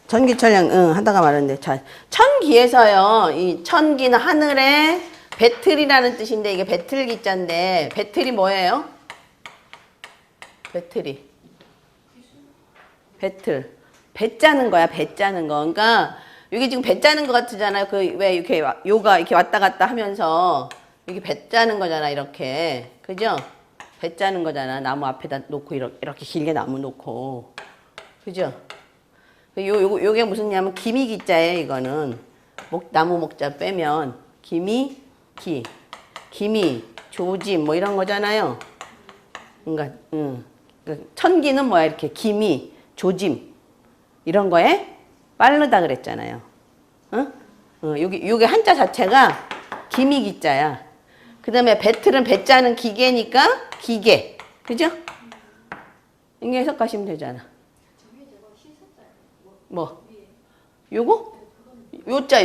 전기철량, 응, 하다가 말았는데. 자, 천기에서요, 이 천기는 하늘에 배틀이라는 뜻인데, 이게 배틀기자인데, 배틀이 뭐예요? 배틀이. 배틀. 배 짜는 거야, 배 짜는 거. 그러니까, 이게 지금 배 짜는 거 같잖아요. 그, 왜 이렇게, 요가 이렇게 왔다 갔다 하면서, 이게 배 짜는 거잖아, 이렇게. 그죠? 배 짜는 거잖아. 나무 앞에다 놓고, 이렇게 길게 나무 놓고. 그죠? 요게 무슨 냐면 기미기자예요, 이거는. 나무 목자 빼면 기미, 기미, 조짐 뭐 이런 거잖아요. 그러니까 천기는 뭐야? 이렇게 기미, 조짐 이런 거에 빠르다 그랬잖아요. 요게 한자 자체가 기미기자야. 그다음에 배틀은 배 짜는 기계니까 기계. 그죠? 이게 해석하시면 되잖아. 뭐? 요거? 요자.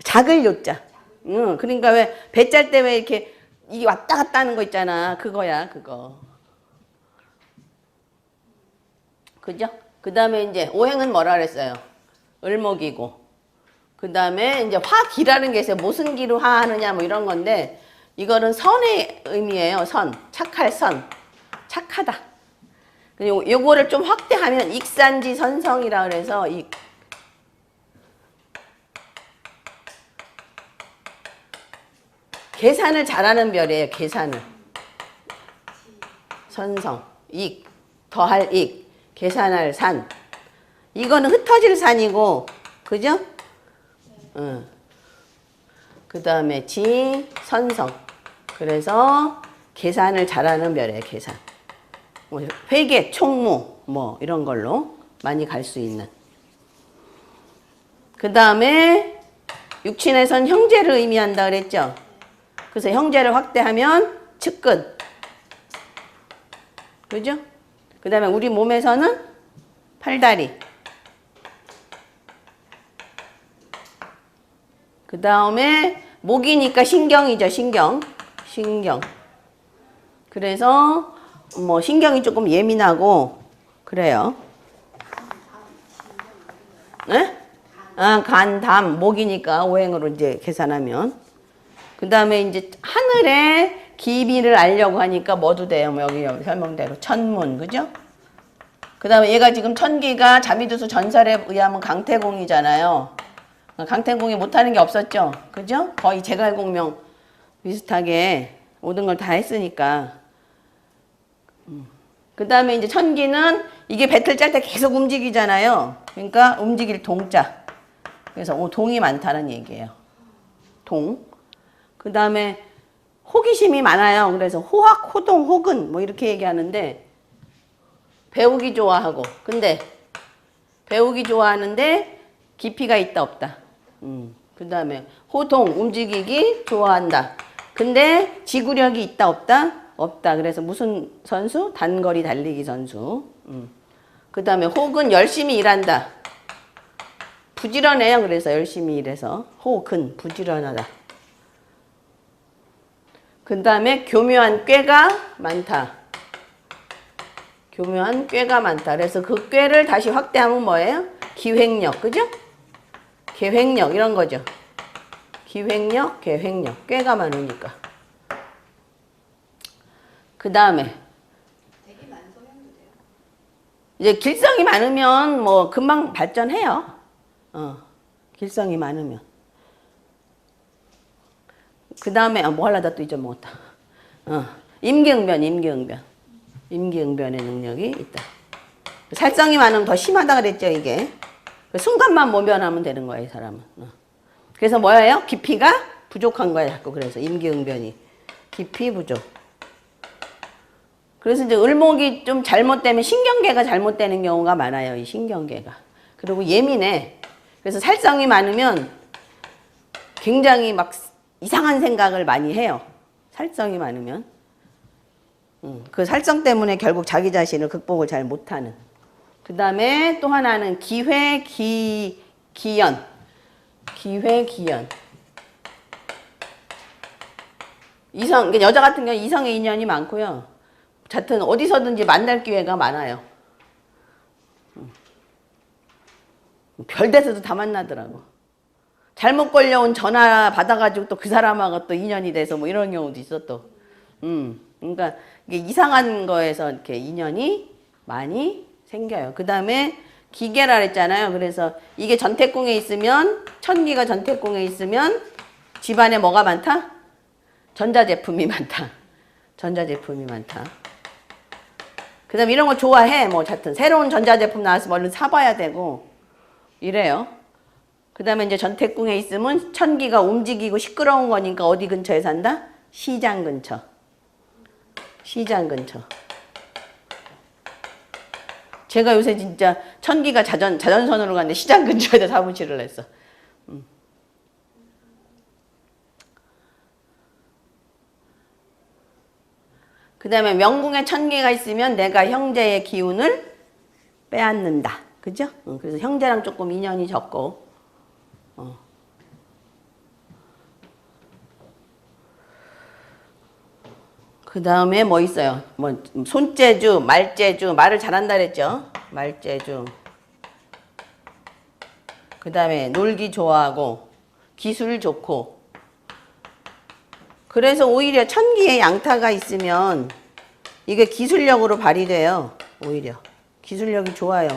작을 요자. 그러니까 왜, 배 짤 때 왜 이렇게, 이게 왔다 갔다 하는 거 있잖아. 그거야, 그거. 그죠? 그 다음에 이제, 오행은 뭐라 그랬어요? 을목이고. 그 다음에 이제 화기라는 게 있어요. 무슨 기로 화하느냐, 뭐 이런 건데, 이거는 선의 의미예요. 선. 착할 선. 착하다. 요거를 좀 확대하면 익산지 선성이라 그래서 계산을 잘하는 별이에요. 계산을. 선성, 더할 계산할 산. 이거는 흩어질 산이고, 그죠? 그 다음에 선성. 그래서 계산을 잘하는 별이에요. 계산. 뭐 회계, 총무 뭐 이런 걸로 많이 갈 수 있는. 그 다음에 육친에선 형제를 의미한다 그랬죠. 그래서 형제를 확대하면 측근. 그죠? 그 다음에 우리 몸에서는 팔다리. 그 다음에 목이니까 신경이죠. 신경. 그래서 뭐 신경이 조금 예민하고 그래요. 네? 간, 담, 목이니까 오행으로 이제 계산하면. 그 다음에 이제 하늘의 기미를 알려고 하니까 뭐도 돼요. 뭐 여기 설명대로 천문, 그죠? 그 다음에 얘가 지금 천기가 자미두수 전설에 의하면 강태공이잖아요. 강태공이 못하는 게 없었죠. 그죠? 거의 제갈공명 비슷하게 모든 걸 다 했으니까. 그 다음에 이제 천기는 이게 배틀 짤 때 계속 움직이잖아요. 그러니까 움직일 동자. 그래서 동이 많다는 얘기예요. 동. 그 다음에 호기심이 많아요. 그래서 호학, 호동, 호근 뭐 이렇게 얘기하는데 배우기 좋아하고. 근데 배우기 좋아하는데 깊이가 있다 없다. 그 다음에 호동, 움직이기 좋아한다. 근데 지구력이 있다 없다? 없다. 그래서 무슨 선수? 단거리 달리기 선수. 그 다음에 혹은 열심히 일한다. 부지런해요. 그래서 열심히 일해서 혹은 부지런하다. 그 다음에 교묘한 꾀가 많다. 교묘한 꾀가 많다. 그래서 그 꾀를 다시 확대하면 뭐예요? 기획력. 그죠? 계획력 이런 거죠. 기획력, 계획력. 꾀가 많으니까. 그 다음에 이제 길성이 많으면 뭐 금방 발전해요. 길성이 많으면. 그 다음에 뭐 하려다 또 잊어먹었다. 임기응변의 능력이 있다. 살성이 많으면 더 심하다 그랬죠, 이게. 순간만 모면하면 되는 거예요, 이 사람은. 그래서 뭐예요? 깊이가 부족한 거예요, 자꾸. 그래서 임기응변이. 깊이 부족. 그래서 이제 을목이 좀 잘못되면 신경계가 잘못되는 경우가 많아요, 이 신경계가. 그리고 예민해. 그래서 살성이 많으면 굉장히 막 이상한 생각을 많이 해요. 살성이 많으면. 그 살성 때문에 결국 자기 자신을 극복을 잘 못하는. 그 다음에 또 하나는 기회, 기연. 기회, 기연. 이성, 여자 같은 경우는 이성의 인연이 많고요. 하여튼 어디서든지 만날 기회가 많아요. 별데서도 다 만나더라고. 잘못 걸려온 전화 받아가지고 또 그 사람하고 또 인연이 돼서 뭐 이런 경우도 있어 또. 그러니까 이게 이상한 거에서 이렇게 인연이 많이 생겨요. 그 다음에 기계라 그랬잖아요. 그래서 이게 전태궁에 있으면, 천기가 전태궁에 있으면 집안에 뭐가 많다? 전자제품이 많다. 전자제품이 많다. 그 다음에 이런 거 좋아해. 뭐 하여튼 새로운 전자제품 나왔으면 얼른 사봐야 되고 이래요. 그 다음에 이제 전태궁에 있으면 천기가 움직이고 시끄러운 거니까 어디 근처에 산다? 시장 근처. 시장 근처. 제가 요새 진짜 천기가 자전선으로 갔는데 시장 근처에다 사무실을 했어. 그 다음에 명궁에 천기가 있으면 내가 형제의 기운을 빼앗는다. 그죠? 그래서 형제랑 조금 인연이 적고. 그 다음에 뭐 있어요? 뭐 손재주, 말재주, 말을 잘한다 그랬죠? 말재주. 그 다음에 놀기 좋아하고 기술 좋고. 그래서 오히려 천기에 양타가 있으면 이게 기술력으로 발휘돼요. 오히려 기술력이 좋아요.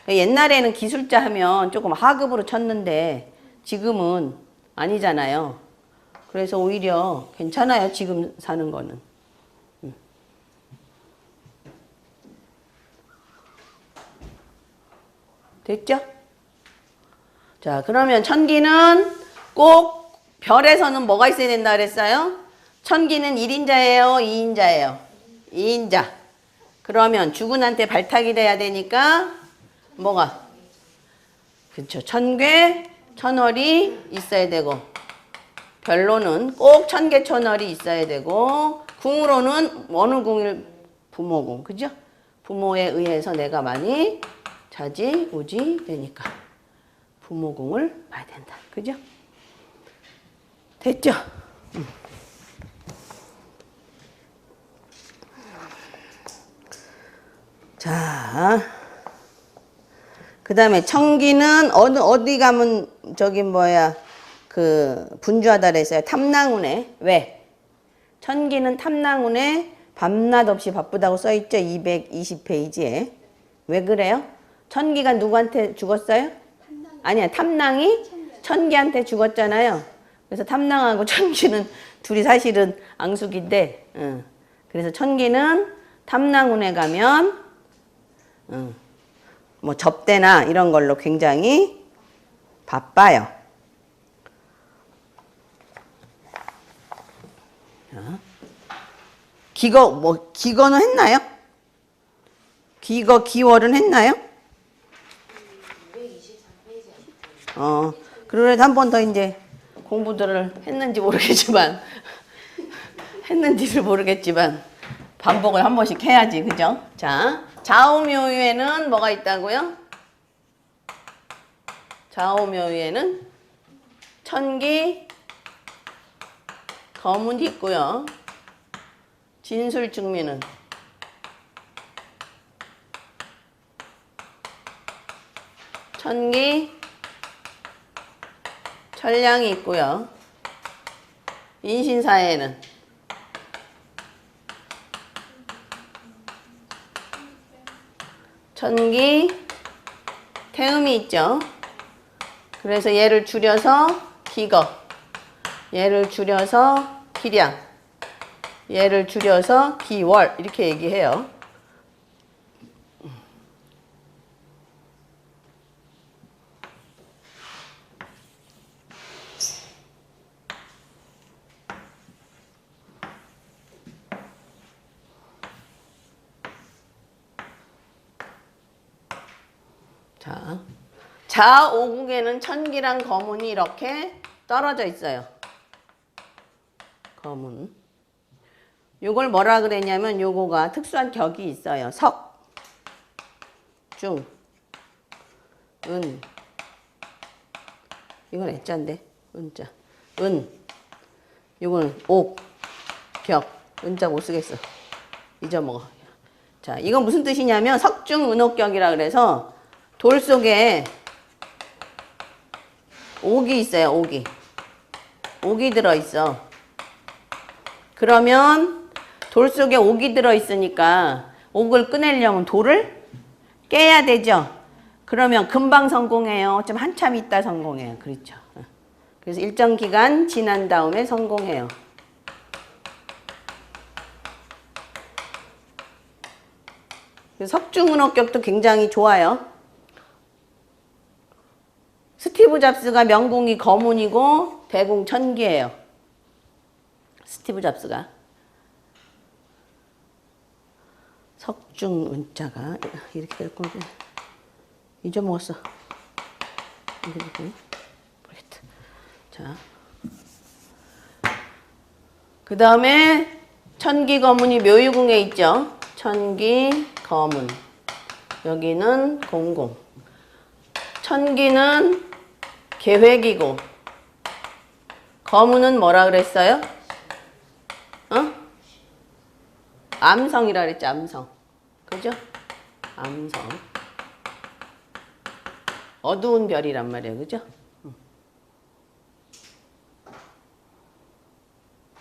옛날에는 기술자 하면 조금 하급으로 쳤는데 지금은 아니잖아요. 그래서 오히려 괜찮아요. 지금 사는 거는. 됐죠? 자, 그러면 천기는 꼭 별에서는 뭐가 있어야 된다 그랬어요? 천기는 1인자예요? 2인자예요? 2인자. 그러면 주군한테 발탁이 돼야 되니까 뭐가? 그렇죠. 천괴, 천월이 있어야 되고 별로는 꼭 천괴, 천월이 있어야 되고 궁으로는 어느 궁일? 부모궁. 그죠? 부모에 의해서 내가 많이 자지우지 되니까 부모궁을 봐야 된다. 그죠? 됐죠? 자, 그 다음에 천기는 어디 가면 저기 뭐야 그 분주하다 그랬어요. 탐낭운에. 왜? 천기는 탐낭운에 밤낮 없이 바쁘다고 써있죠. 220페이지에. 왜 그래요? 천기가 누구한테 죽었어요? 아니야. 탐낭이 천기한테 죽었잖아요. 그래서 탐낭하고 천기는 둘이 사실은 앙숙인데 그래서 천기는 탐낭운에 가면 뭐 접대나 이런 걸로 굉장히 바빠요. 기거는 했나요? 기월은 했나요? 그래도 한 번 더 이제 공부들을 했는지를 모르겠지만 반복을 한 번씩 해야지, 그죠? 자, 좌우묘위에는 뭐가 있다고요? 좌우묘위에는 천기, 거문이 있고요. 진술중미는 천기, 천량이 있고요. 인신사에는 천기, 태음이 있죠. 그래서 얘를 줄여서 기거, 얘를 줄여서 기량, 얘를 줄여서 기월 이렇게 얘기해요. 자, 좌오국에는 천기랑 거문이 이렇게 떨어져 있어요. 거문. 요걸 뭐라 그랬냐면 요거가 특수한 격이 있어요. 석, 중, 은. 이건 애자인데, 은자. 은. 요거는 옥, 격. 은자 못 쓰겠어. 잊어먹어. 자, 이건 무슨 뜻이냐면 석중 은옥격이라 그래서 돌 속에 옥이 있어요. 옥이. 옥이 들어있어. 그러면 돌 속에 옥이 들어있으니까 옥을 꺼내려면 돌을 깨야 되죠. 그러면 금방 성공해요. 좀 한참 있다 성공해요. 그렇죠. 그래서 일정 기간 지난 다음에 성공해요. 석중은옥격도 굉장히 좋아요. 스티브 잡스가 명궁이 거문이고 대궁 천기예요. 스티브 잡스가. 석중은자가 이렇게 될 건데 잊어먹었어. 자, 그 다음에 천기 거문이 묘유궁에 있죠. 천기 거문. 여기는 공공. 천기는 계획이고 거문은 뭐라 그랬어요? 어? 암성이라 그랬지. 암성. 그죠? 암성. 어두운 별이란 말이에요. 그죠?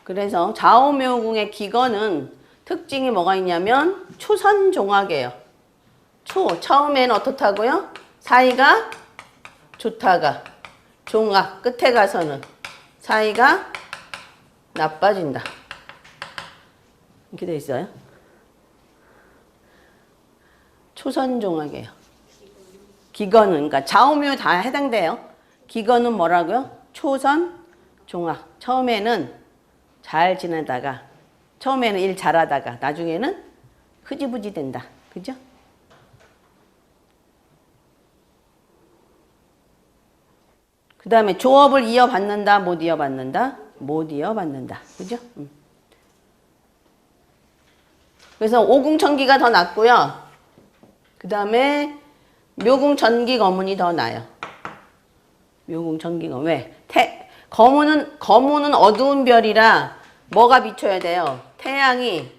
그래서 좌오묘궁의 기건은 특징이 뭐가 있냐면 초선종학이에요. 처음에는 어떻다고요? 사이가 좋다가 종학 끝에 가서는 사이가 나빠진다. 이렇게 돼 있어요. 초선종학이에요. 기건은 그러니까 좌우묘 다 해당돼요. 기건은 뭐라고요? 초선종학. 처음에는 잘 지내다가 처음에는 일 잘하다가 나중에는 흐지부지 된다. 그죠? 그 다음에 조업을 이어받는다, 못 이어받는다? 못 이어받는다. 그죠? 그래서 오궁천기가 더 낫고요. 그 다음에 묘궁전기 거문이 더 나아요. 묘궁전기 거문. 왜? 거문은 어두운 별이라 뭐가 비춰야 돼요? 태양이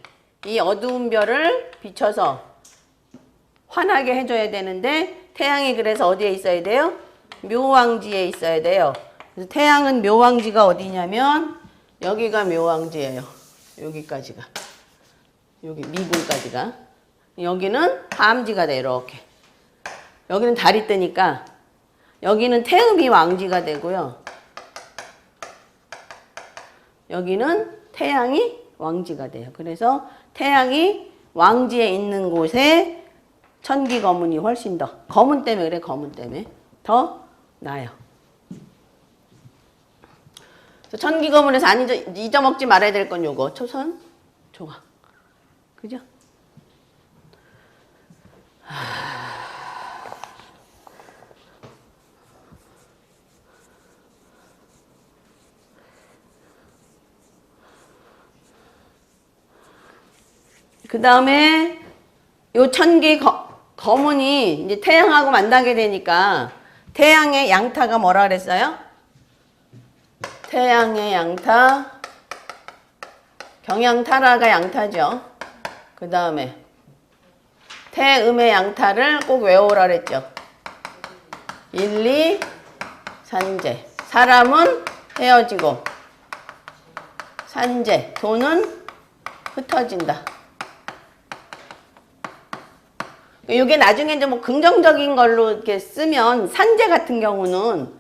이 어두운 별을 비춰서 환하게 해줘야 되는데 태양이 그래서 어디에 있어야 돼요? 묘왕지에 있어야 돼요. 그래서 태양은 묘왕지가 어디냐면 여기가 묘왕지예요. 여기까지가. 여기 미궁까지가. 여기는 함지가 돼 이렇게. 여기는 달이 뜨니까 여기는 태음이 왕지가 되고요. 여기는 태양이 왕지가 돼요. 그래서 태양이 왕지에 있는 곳에 천기 거문이 훨씬 더 거문 때문에 그래. 거문 때문에 더 나아요. 천기 거문에서 안 잊어먹지 말아야 될 건 요거 초선 종학. 그죠? 그 다음에 요 천기 거문이 이제 태양하고 만나게 되니까 태양의 양타가 뭐라 그랬어요? 태양의 양타, 경양타라가 양타죠. 그 다음에 태음의 양타를 꼭 외우라 그랬죠. 1, 2, 산재. 사람은 헤어지고 산재, 돈은 흩어진다. 이게 나중에 이제 뭐 긍정적인 걸로 이렇게 쓰면 산재 같은 경우는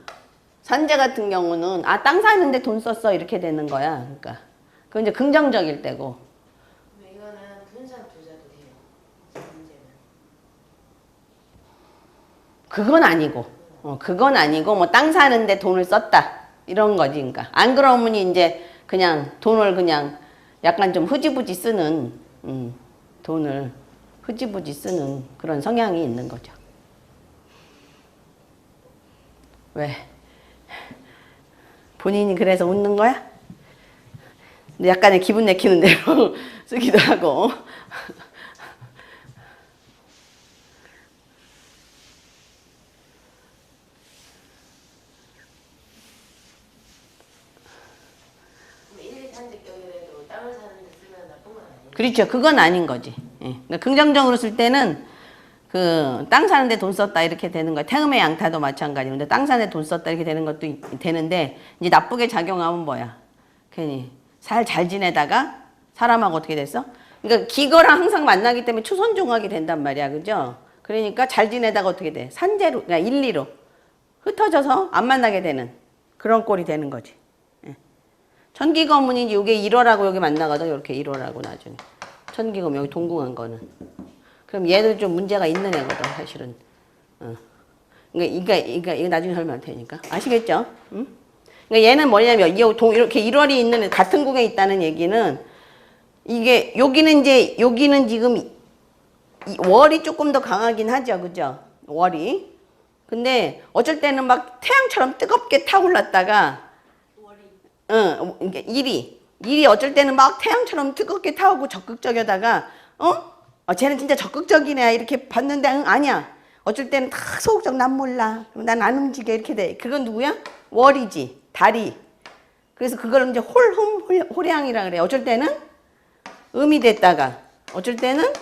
땅 사는데 돈 썼어 이렇게 되는 거야. 그러니까 그건 이제 긍정적일 때고. 이거는 분산 투자도 돼요. 산재는. 그건 아니고 뭐 땅 사는데 돈을 썼다 이런 거지. 그러니까 안 그러면 이제 그냥 돈을 그냥 약간 좀 흐지부지 쓰는 돈을 흐지부지 쓰는 그런 성향이 있는 거죠. 왜? 본인이 그래서 웃는 거야? 약간의 기분 내키는 대로 쓰기도 하고. 그렇죠. 그건 아닌 거지. 예. 그러니까 긍정적으로 쓸 때는 그 땅 사는데 돈 썼다 이렇게 되는 거야. 태음의 양타도 마찬가지고. 근데 땅 사는데 돈 썼다 이렇게 되는 것도 되는데 이제 나쁘게 작용하면 뭐야? 괜히 잘 지내다가 사람하고 어떻게 됐어? 그러니까 기거랑 항상 만나기 때문에 초선종하게 된단 말이야. 그죠? 그러니까 잘 지내다가 어떻게 돼? 산재로, 그러니까 1, 2로 흩어져서 안 만나게 되는 그런 꼴이 되는 거지. 예. 천기거문이 요게 1호라고 여기 만나거든. 이렇게 1호라고 나중에. 천기거문 여기 동궁한 거는. 그럼 얘도 좀 문제가 있는 애거든, 사실은. 그러니까 이거 나중에 설명할 테니까. 아시겠죠? 응? 그러니까 얘는 뭐냐면, 이렇게 1월이 있는 애, 같은 궁에 있다는 얘기는, 이게, 여기는 지금, 월이 조금 더 강하긴 하죠, 그죠? 월이. 근데, 어쩔 때는 막 태양처럼 뜨겁게 타올랐다가, 이게 일이 어쩔 때는 막 태양처럼 뜨겁게 타오고 적극적이다가, 쟤는 진짜 적극적이네. 이렇게 봤는데, 아니야. 어쩔 때는 다 소극적, 난 몰라. 난 안 움직여. 이렇게 돼. 그건 누구야? 월이지. 달이. 그래서 그걸 이제 홀향이라 그래. 어쩔 때는 음이 됐다가, 어쩔 때는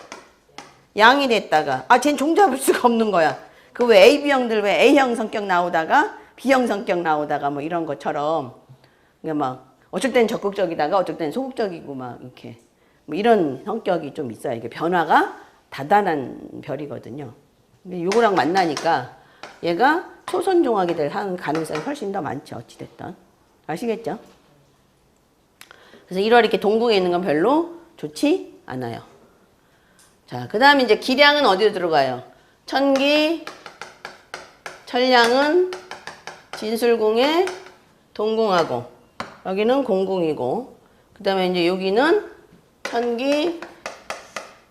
양이 됐다가, 쟤는 종잡을 수가 없는 거야. 그 왜 AB형들 왜 A형 성격 나오다가, B형 성격 나오다가 뭐 이런 것처럼, 그러니까 막, 어쩔 때는 적극적이다가, 어쩔 때는 소극적이고 막 이렇게. 뭐 이런 성격이 좀 있어요. 이게 변화가 다단한 별이거든요. 근데 요거랑 만나니까 얘가 초선종하게 될 가능성이 훨씬 더 많죠. 어찌됐든. 아시겠죠? 그래서 1월 이렇게 동궁에 있는 건 별로 좋지 않아요. 자, 그 다음에 이제 기량은 어디로 들어가요? 천기, 천량은 진술궁에 동궁하고, 여기는 공궁이고, 그 다음에 이제 여기는 천기,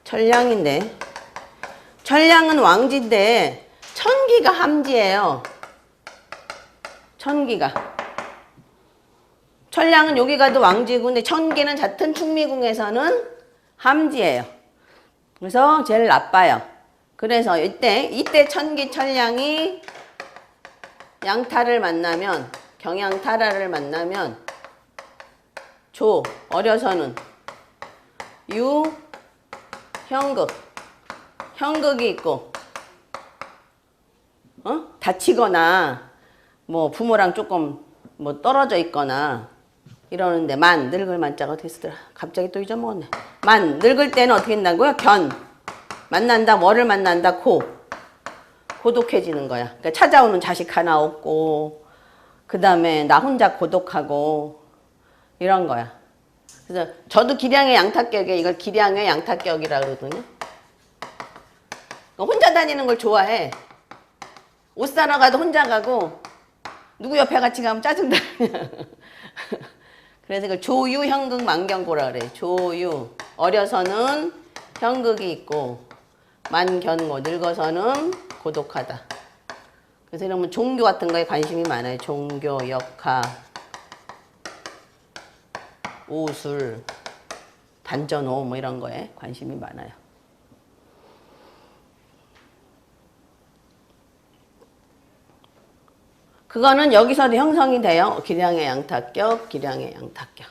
천량인데, 천량은 왕지인데, 천기가 함지예요. 천기가. 천량은 여기 가도 왕지고, 근데 천기는 같은 충미궁에서는 함지예요. 그래서 제일 나빠요. 그래서 이때 천기, 천량이 양타를 만나면, 경양타라를 만나면, 어려서는 형극이 있고, 다치거나, 뭐, 부모랑 조금, 뭐, 떨어져 있거나, 이러는데, 늙을 만자가 어떻게 쓰더라? 갑자기 또 잊어먹었네. 늙을 때는 어떻게 된다고요? 만난다, 뭐를 만난다, 고독해지는 거야. 그러니까 찾아오는 자식 하나 없고, 그 다음에 나 혼자 고독하고, 이런 거야. 그래서 저도 기량의 양타격에 이걸 기량의 양타격이라고 그러거든요. 혼자 다니는 걸 좋아해. 옷 사러 가도 혼자 가고 누구 옆에 같이 가면 짜증나. 그래서 이걸 조유, 형극, 만경고라 그래. 조유. 어려서는 형극이 있고 만견고. 늙어서는 고독하다. 그래서 이러면 종교 같은 거에 관심이 많아요. 종교, 역학, 오술, 단전호 뭐 이런 거에 관심이 많아요. 그거는 여기서도 형성이 돼요. 기량의 양타격, 기량의 양타격.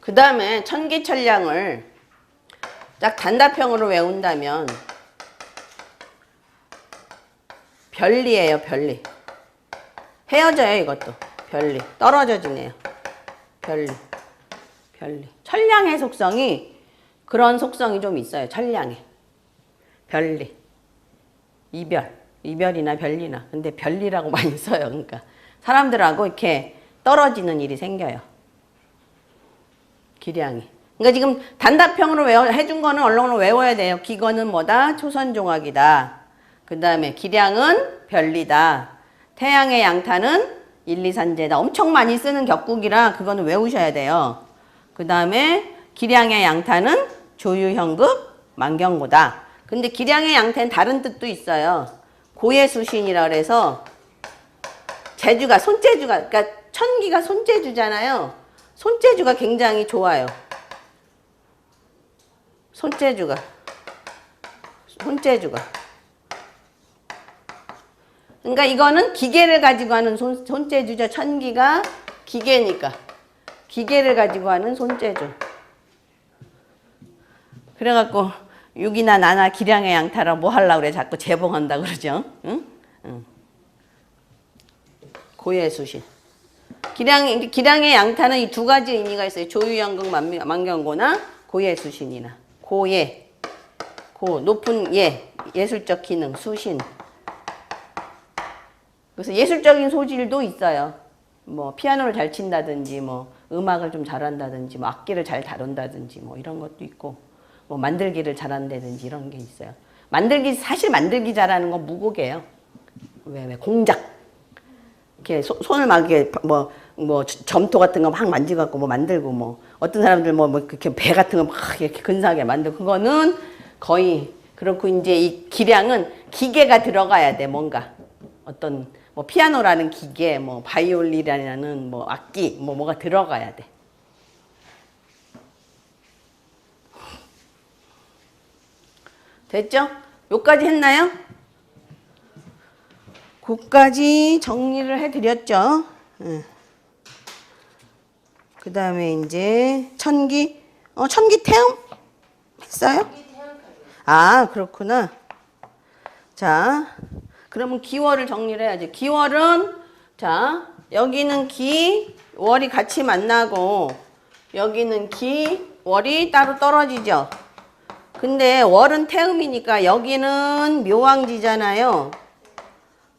그 다음에 천기천량을 딱 단답형으로 외운다면 별리예요, 별리. 헤어져요, 이것도. 별리. 떨어져 지네요. 별리. 천량의 속성이 그런 속성이 좀 있어요. 천량에. 별리. 이별이나 별리나. 근데 별리라고 많이 써요. 그러니까 사람들하고 이렇게 떨어지는 일이 생겨요. 기량이. 그러니까 지금 단답형으로 해준 거는 얼렁얼렁 외워야 돼요. 기거는 뭐다? 초선종학이다. 그 다음에 기량은 별리다. 태양의 양타는 1, 2, 3제다. 엄청 많이 쓰는 격국이라 그거는 외우셔야 돼요. 그 다음에 기량의 양타는 조유형극, 만경고다. 근데 기량의 양타는 다른 뜻도 있어요. 고예수신이라 그래서 재주가, 손재주가, 그러니까 천기가 손재주잖아요. 손재주가 굉장히 좋아요. 손재주가. 그러니까 이거는 기계를 가지고 하는 손재주죠. 천기가 기계니까. 기계를 가지고 하는 손재주. 그래갖고 6이나 나나 기량의 양타라 뭐 하려고 그래. 자꾸 재봉한다 그러죠. 응? 응. 고예수신. 기량의 양타는 이 두 가지 의미가 있어요. 조유연극 만경고나 고예수신이나. 고예. 높은 예술적 기능, 수신. 그래서 예술적인 소질도 있어요. 뭐 피아노를 잘 친다든지, 뭐 음악을 좀 잘한다든지, 뭐 악기를 잘 다룬다든지, 뭐 이런 것도 있고, 뭐 만들기를 잘한다든지 이런 게 있어요. 사실 만들기 잘하는 건 무곡이에요. 왜 공작. 이렇게 손을 막 이렇게 뭐 점토 같은 거 막 만지갖고 뭐 만들고, 뭐 어떤 사람들 뭐 이렇게 배 같은 거 막 이렇게 근사하게 만들고, 그거는 거의 그렇고, 이제 이 기량은 기계가 들어가야 돼. 뭔가 어떤 뭐 피아노라는 기계, 뭐 바이올린이라는 뭐 악기, 뭐가 들어가야 돼. 됐죠? 요까지 했나요? 그까지 정리를 해드렸죠. 그 다음에 이제 천기 태음 했어요? 아, 그렇구나. 자, 그러면 기월을 정리를 해야지. 기월은, 자, 여기는 기, 월이 같이 만나고, 여기는 기, 월이 따로 떨어지죠. 근데 월은 태음이니까 여기는 묘왕지잖아요.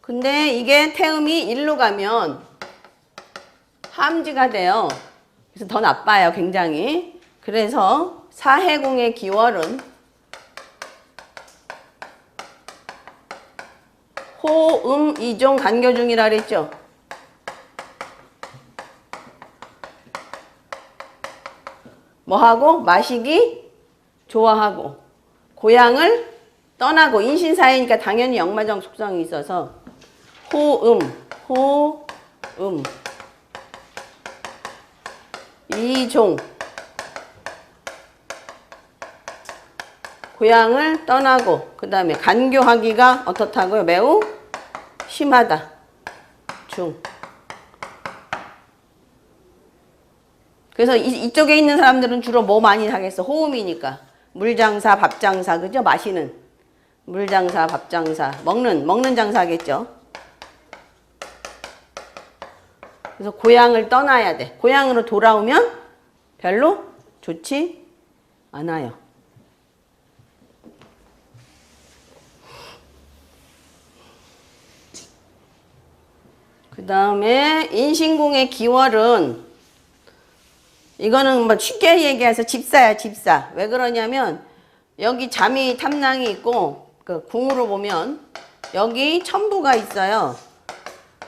근데 이게 태음이 일로 가면 함지가 돼요. 그래서 더 나빠요, 굉장히. 그래서 사해궁의 기월은 호, 이종, 간교중이라 그랬죠. 뭐하고? 마시기 좋아하고, 고향을 떠나고, 인신사회니까 당연히 역마정 속성이 있어서 호음, 이종, 고향을 떠나고, 그 다음에 간교하기가 어떻다고요? 매우 심하다. 중. 그래서 이쪽에 있는 사람들은 주로 뭐 많이 하겠어? 호음이니까. 물장사, 밥장사, 그죠? 마시는. 물장사, 밥장사. 먹는 장사겠죠? 그래서 고향을 떠나야 돼. 고향으로 돌아오면 별로 좋지 않아요. 그 다음에 인신궁의 기월은, 이거는 뭐 쉽게 얘기해서 집사야, 집사. 왜 그러냐면 여기 잠이 탐낭이 있고, 그 궁으로 보면 여기 천부가 있어요.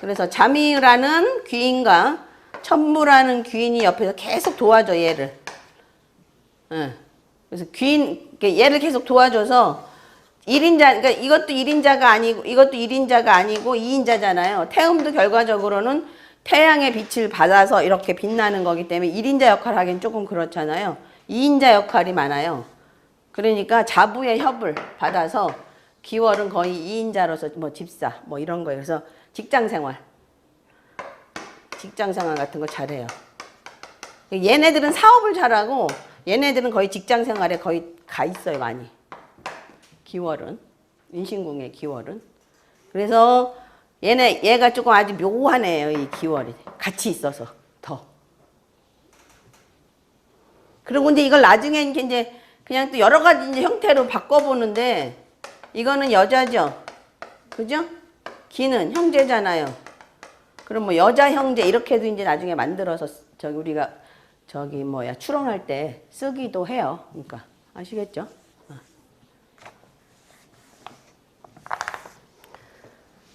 그래서 잠이라는 귀인과 천부라는 귀인이 옆에서 계속 도와줘, 얘를. 그래서 얘를 계속 도와줘서 1인자, 그러니까 이것도 1인자가 아니고, 이것도 1인자가 아니고 2인자잖아요. 태음도 결과적으로는 태양의 빛을 받아서 이렇게 빛나는 거기 때문에 1인자 역할을 하기엔 조금 그렇잖아요. 2인자 역할이 많아요. 그러니까 자부의 협을 받아서 기월은 거의 2인자로서 뭐 집사, 뭐 이런 거예요. 그래서 직장 생활 같은 거 잘해요. 얘네들은 사업을 잘하고, 얘네들은 거의 직장 생활에 거의 가 있어요, 많이. 기월은, 인신궁의 기월은. 그래서 얘가 조금 아주 묘하네요, 이 기월이. 같이 있어서 더. 그리고 이제 이걸 나중에 이제 그냥 또 여러 가지 이제 형태로 바꿔보는데, 이거는 여자죠, 그죠? 기는 형제잖아요. 그럼 뭐 여자 형제 이렇게도 이제 나중에 만들어서 우리가 추론할 때 쓰기도 해요. 그러니까 아시겠죠?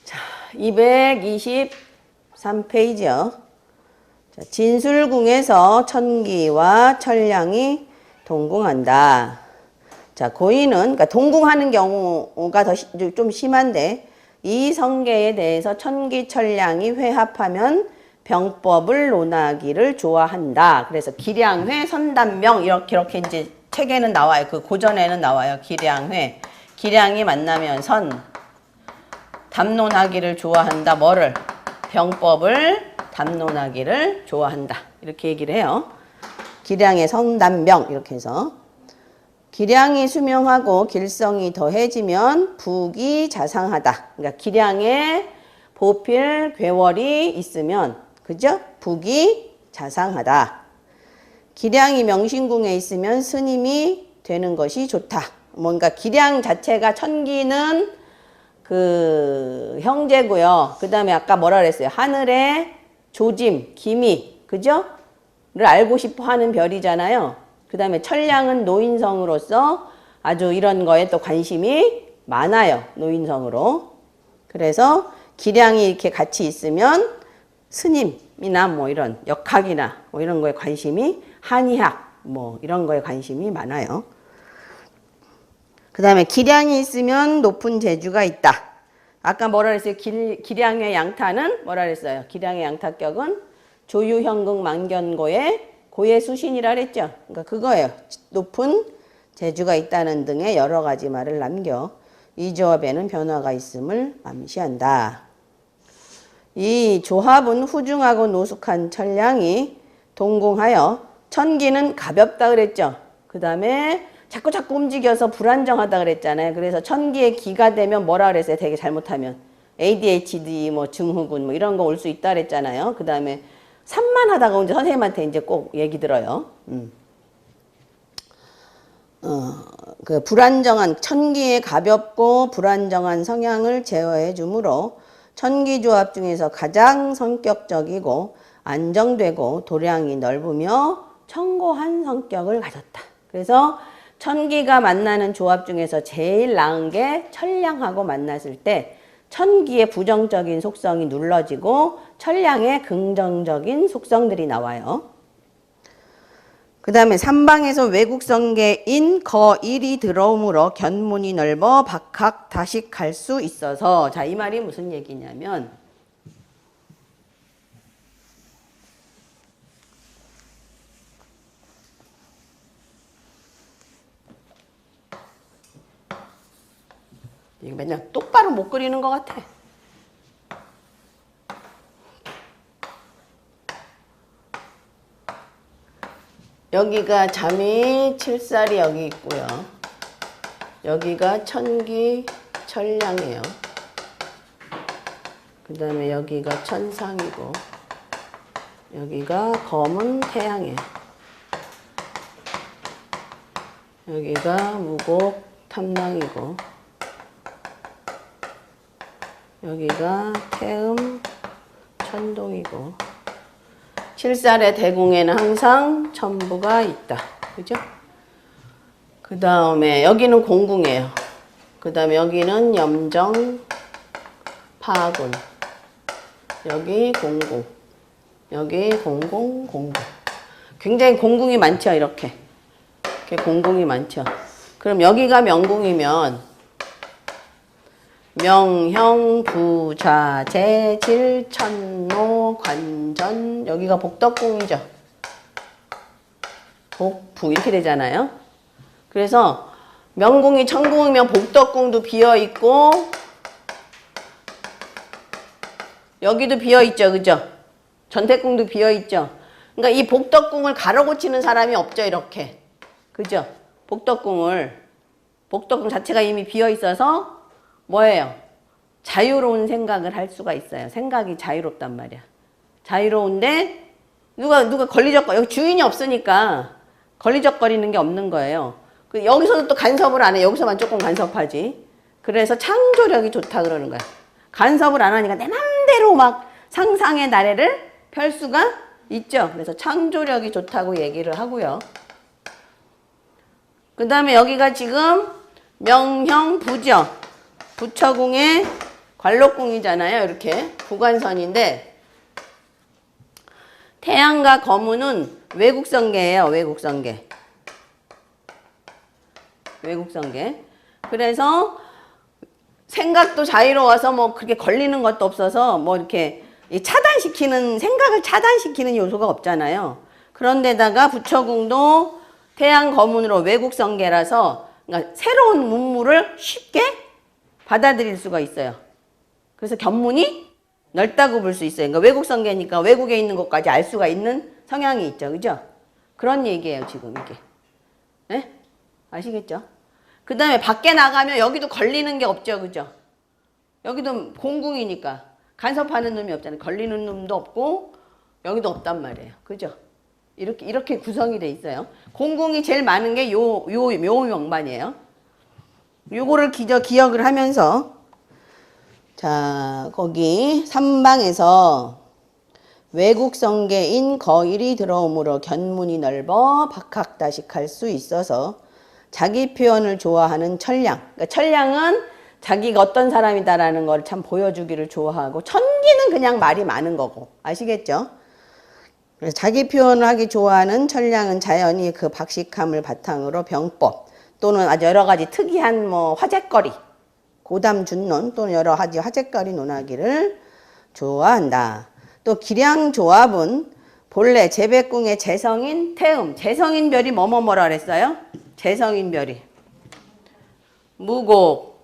자, 223페이지요. 자, 진술궁에서 천기와 천량이 동궁한다. 자, 고인은, 그러니까 동궁하는 경우가 좀 심한데, 이 성계에 대해서 천기천량이 회합하면 병법을 논하기를 좋아한다. 그래서 기량회, 선단명 이렇게 이제 책에는 나와요. 그 고전에는 나와요. 기량회. 기량이 만나면 선. 담론하기를 좋아한다. 뭐를? 병법을 담론하기를 좋아한다. 이렇게 얘기를 해요. 기량의 성담병 이렇게 해서 기량이 수명하고 길성이 더해지면 부귀 자상하다. 그러니까 기량에 보필 괴월이 있으면 그죠? 부귀 자상하다. 기량이 명신궁에 있으면 스님이 되는 것이 좋다. 뭔가 기량 자체가 천기는 그 형제고요. 그 다음에 아까 뭐라 그랬어요? 하늘의 조짐, 기미, 그죠? 를 알고 싶어 하는 별이잖아요. 그 다음에 천량은 노인성으로서 아주 이런 거에 또 관심이 많아요. 노인성으로. 그래서 기량이 이렇게 같이 있으면 스님이나 뭐 이런 역학이나 뭐 이런 거에 관심이 한의학 뭐 이런 거에 관심이 많아요. 그 다음에 기량이 있으면 높은 재주가 있다. 아까 뭐라 그랬어요? 기량의 양타는 뭐라 그랬어요? 기량의 양타격은 조유현극 만견고의 고의 수신이라 그랬죠. 그러니까 그거예요. 높은 재주가 있다는 등의 여러 가지 말을 남겨 이 조합에는 변화가 있음을 암시한다. 이 조합은 후중하고 노숙한 천량이 동공하여 천기는 가볍다 그랬죠. 그 다음에 자꾸 움직여서 불안정하다 그랬잖아요. 그래서 천기의 기가 되면 뭐라 그랬어요? 되게 잘못하면 ADHD 뭐 증후군 뭐 이런 거 올 수 있다 그랬잖아요. 그 다음에 산만하다가 이제 선생님한테 이제 꼭 얘기 들어요. 그 불안정한 천기의 가볍고 불안정한 성향을 제어해 주므로 천기조합 중에서 가장 성격적이고 안정되고 도량이 넓으며 청고한 성격을 가졌다. 그래서 천기가 만나는 조합 중에서 제일 나은 게 천량하고 만났을 때 천기의 부정적인 속성이 눌러지고 천량의 긍정적인 속성들이 나와요. 그 다음에 삼방에서 외국성계인 거1이 들어오므로 견문이 넓어 박학 다식할 수 있어서 자, 이 말이 무슨 얘기냐면 이거 맨날 똑바로 못 그리는 것 같아. 여기가 잠이 칠살이 여기 있고요. 여기가 천기 천량이에요. 그 다음에 여기가 천상이고 여기가 검은 태양이에요. 여기가 무곡 탐랑이고 여기가 태음 천동이고 칠살의 대궁에는 항상 천부가 있다. 그죠? 그 다음에 여기는 공궁이에요. 그 다음에 여기는 염정 파군 여기 공궁 여기 공궁 공궁 굉장히 공궁이 많죠. 이렇게 공궁이 많죠. 그럼 여기가 명궁이면 명형, 부좌, 재질, 천노, 관전 여기가 복덕궁이죠. 복부 이렇게 되잖아요. 그래서 명궁이 천궁이면 복덕궁도 비어있고 여기도 비어있죠. 그죠? 전택궁도 비어있죠. 그러니까 이 복덕궁을 가로고치는 사람이 없죠. 이렇게. 그죠? 복덕궁 자체가 이미 비어있어서 뭐예요? 자유로운 생각을 할 수가 있어요. 생각이 자유롭단 말이야. 자유로운데 누가 걸리적거려. 여기 주인이 없으니까 걸리적거리는 게 없는 거예요. 여기서도 또 간섭을 안 해. 여기서만 조금 간섭하지. 그래서 창조력이 좋다 그러는 거야. 간섭을 안 하니까 내 맘대로 막 상상의 나래를 펼 수가 있죠. 그래서 창조력이 좋다고 얘기를 하고요. 그 다음에 여기가 지금 명형 부죠. 부처궁의 관록궁이잖아요. 이렇게 부관선인데 태양과 거문은 외국성계예요. 외국성계. 그래서 생각도 자유로워서 뭐 그렇게 걸리는 것도 없어서 뭐 이렇게 생각을 차단시키는 요소가 없잖아요. 그런데다가 부처궁도 태양 거문으로 외국성계라서 그러니까 새로운 문물을 쉽게 받아들일 수가 있어요. 그래서 견문이 넓다고 볼 수 있어요. 그러니까 외국 성계니까 외국에 있는 것까지 알 수가 있는 성향이 있죠. 그죠? 그런 얘기예요, 지금 이게. 네? 아시겠죠? 그 다음에 밖에 나가면 여기도 걸리는 게 없죠. 그죠? 여기도 공궁이니까 간섭하는 놈이 없잖아요. 걸리는 놈도 없고 여기도 없단 말이에요. 그죠? 이렇게 구성이 돼 있어요. 공궁이 제일 많은 게 요 묘명반이에요. 요거를 기억을 하면서 자, 거기 3방에서 외국 성계인 거일이 들어오므로 견문이 넓어 박학다식할 수 있어서 자기 표현을 좋아하는 천량. 그러니까 천량은 자기가 어떤 사람이다라는 걸 참 보여주기를 좋아하고 천기는 그냥 말이 많은 거고. 아시겠죠? 그래서 자기 표현을 하기 좋아하는 천량은 자연히 그 박식함을 바탕으로 병법 또는 아주 여러 가지 특이한 뭐 화제거리, 고담 준론 또는 여러 가지 화제거리 논하기를 좋아한다. 또 기량조합은 본래 제백궁의 재성인 태음, 재성인별이 뭐라 그랬어요? 재성인별이 무곡,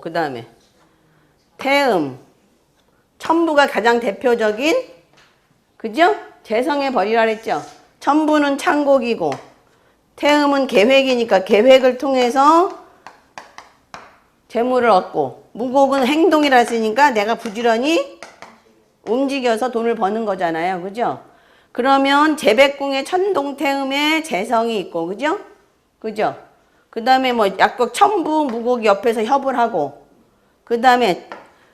그 다음에 태음, 천부가 가장 대표적인 그죠? 재성의 벌이라 그랬죠? 천부는 창곡이고 태음은 계획이니까 계획을 통해서 재물을 얻고 무곡은 행동이라 했으니까 내가 부지런히 움직여서 돈을 버는 거잖아요. 그죠? 그러면 제백궁의 천동태음에 재성이 있고 그죠? 그죠? 그 다음에 뭐 약국 천부 무곡이 옆에서 협을 하고 그 다음에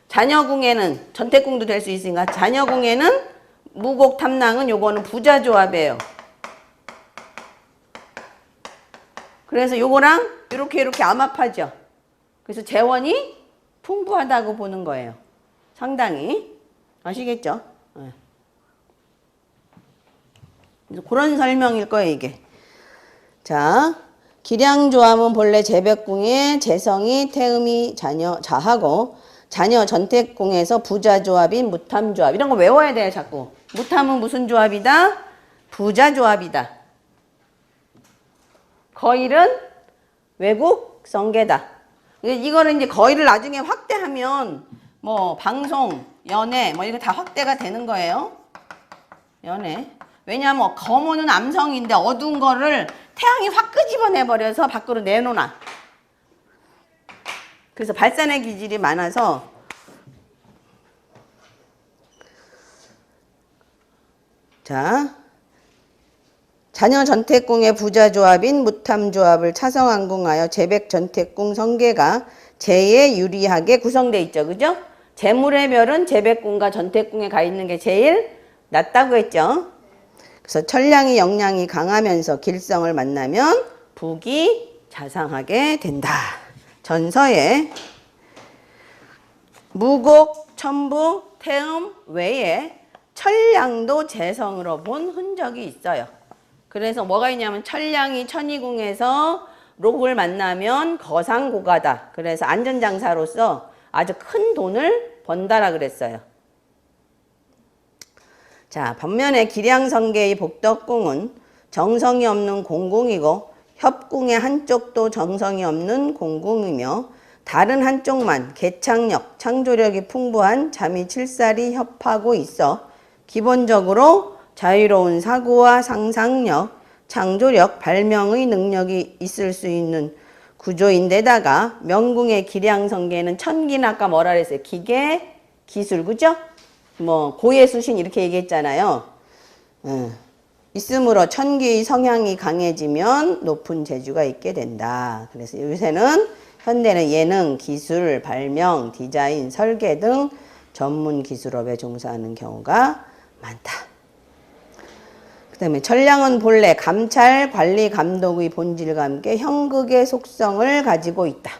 자녀궁에는 전태궁도 될 수 있으니까 자녀궁에는 무곡 탐랑은 요거는 부자조합이에요. 그래서 요거랑 이렇게 암합하죠. 그래서 재원이 풍부하다고 보는 거예요. 상당히. 아시겠죠? 네. 그런 설명일 거예요, 이게. 자, 기량조합은 본래 제백궁의 재성이 태음이 자하고 자녀 전택궁에서 부자조합인 무탐조합. 이런 거 외워야 돼요, 자꾸. 무탐은 무슨 조합이다? 부자조합이다. 거일은 외국 성계다. 이거는 이제 거일을 나중에 확대하면 뭐 방송, 연애 뭐 이거 다 확대가 되는 거예요. 연애. 왜냐하면 거모는 암성인데 어두운 거를 태양이 확 끄집어내버려서 밖으로 내놓아. 그래서 발산의 기질이 많아서 자 자녀 전택궁의 부자조합인 무탐조합을 차성안궁하여 제백전택궁 성계가 제에 유리하게 구성되어 있죠. 그죠? 재물의 별은 제백궁과 전택궁에 가 있는 게 제일 낫다고 했죠. 그래서 천량이 역량이 강하면서 길성을 만나면 북이 자상하게 된다. 전서에 무곡, 천부, 태음 외에 천량도 재성으로 본 흔적이 있어요. 그래서 뭐가 있냐면 천량이 천이궁에서 록을 만나면 거상고가다. 그래서 안전장사로서 아주 큰 돈을 번다라 그랬어요. 자, 반면에 기량성계의 복덕궁은 정성이 없는 공궁이고 협궁의 한쪽도 정성이 없는 공궁이며 다른 한쪽만 개창력, 창조력이 풍부한 잠이 칠살이 협하고 있어 기본적으로 자유로운 사고와 상상력, 창조력, 발명의 능력이 있을 수 있는 구조인데다가 명궁의 기량성계는 천기는 아까 뭐라 그랬어요? 기계, 기술, 그죠? 뭐 고예수신 이렇게 얘기했잖아요. 있으므로 천기의 성향이 강해지면 높은 재주가 있게 된다. 그래서 요새는 현대는 예능, 기술, 발명, 디자인, 설계 등 전문 기술업에 종사하는 경우가 많다. 그 다음에 천량은 본래 감찰, 관리, 감독의 본질과 함께 형극의 속성을 가지고 있다.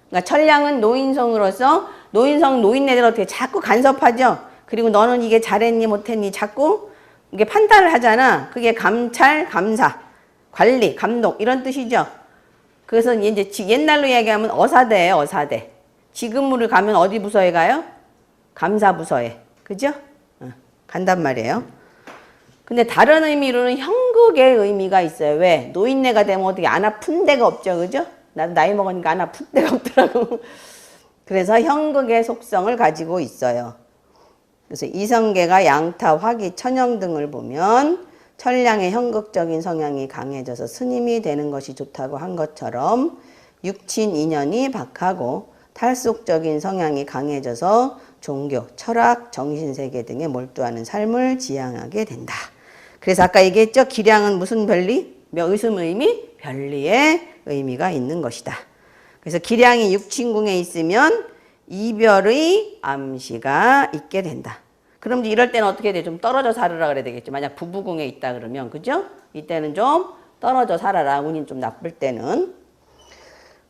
그러니까 천량은 노인성으로서 노인네들 어떻게 자꾸 간섭하죠. 그리고 너는 이게 잘했니 못했니 자꾸 이게 판단을 하잖아. 그게 감찰, 감사, 관리, 감독 이런 뜻이죠. 그래서 이제 옛날로 얘기하면 어사대예요. 어사대. 지금으로 가면 어디 부서에 가요? 감사부서에. 그죠? 간단 말이에요. 근데 다른 의미로는 형극의 의미가 있어요. 왜? 노인네가 되면 어떻게 안 아픈 데가 없죠. 그죠? 나도 나이 먹으니까 안 아픈 데가 없더라고. 그래서 형극의 속성을 가지고 있어요. 그래서 이성계가 양타, 화기, 천영 등을 보면 천량의 형극적인 성향이 강해져서 스님이 되는 것이 좋다고 한 것처럼 육친 인연이 박하고 탈속적인 성향이 강해져서 종교, 철학, 정신세계 등에 몰두하는 삶을 지향하게 된다. 그래서 아까 얘기했죠. 기량은 무슨 별리? 무슨 의미? 별리의 의미가 있는 것이다. 그래서 기량이 육친궁에 있으면 이별의 암시가 있게 된다. 그럼 이럴 때는 어떻게 돼? 좀 떨어져 살아라 그래야 되겠죠. 만약 부부궁에 있다 그러면, 그죠? 이때는 좀 떨어져 살아라. 운이 좀 나쁠 때는.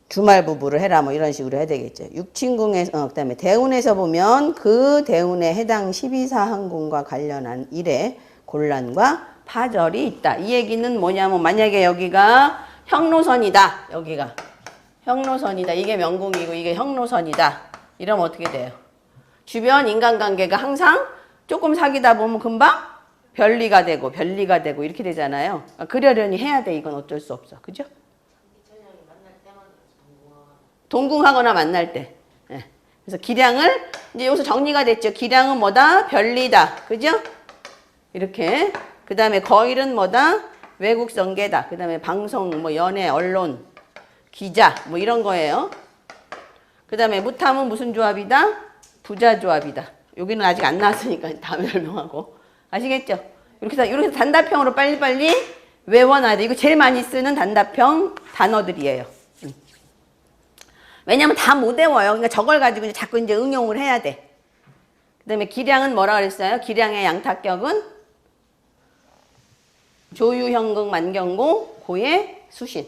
주말 부부를 해라. 뭐 이런 식으로 해야 되겠죠. 육친궁에서, 그 다음에 대운에서 보면 그 대운에 해당 12사항궁과 관련한 일에 곤란과 파절이 있다. 이 얘기는 뭐냐면 만약에 여기가 형로선이다. 여기가. 형로선이다. 이게 명궁이고 이게 형로선이다. 이러면 어떻게 돼요? 주변 인간관계가 항상 조금 사귀다 보면 금방 별리가 되고 이렇게 되잖아요. 그러려니 해야 돼. 이건 어쩔 수 없어. 그죠? 천량이 만날 때만 동궁하거나 만날 때. 예. 그래서 기량을 이제 여기서 정리가 됐죠. 기량은 뭐다? 별리다. 그죠? 이렇게. 그 다음에 거일은 뭐다? 외국 성계다. 그 다음에 방송, 뭐 연예, 언론, 기자, 뭐 이런 거예요. 그 다음에 무탐은 무슨 조합이다? 부자 조합이다. 여기는 아직 안 나왔으니까 다음에 설명하고. 아시겠죠? 이렇게 해서 단답형으로 빨리빨리 외워놔야 돼. 이거 제일 많이 쓰는 단답형 단어들이에요. 왜냐면 다 못 외워요. 그러니까 저걸 가지고 이제 자꾸 이제 응용을 해야 돼. 그 다음에 기량은 뭐라 그랬어요? 기량의 양타격은 조유형극 만경고 고의 수신.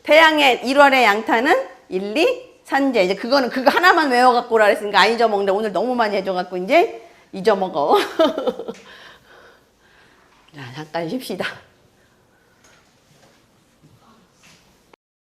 태양의 1월의 양타는 1, 2, 산재. 이제 그거 하나만 외워갖고 오라 그랬으니까 안 잊어먹는데 오늘 너무 많이 해줘갖고 이제 잊어먹어. 자, 잠깐 쉽시다.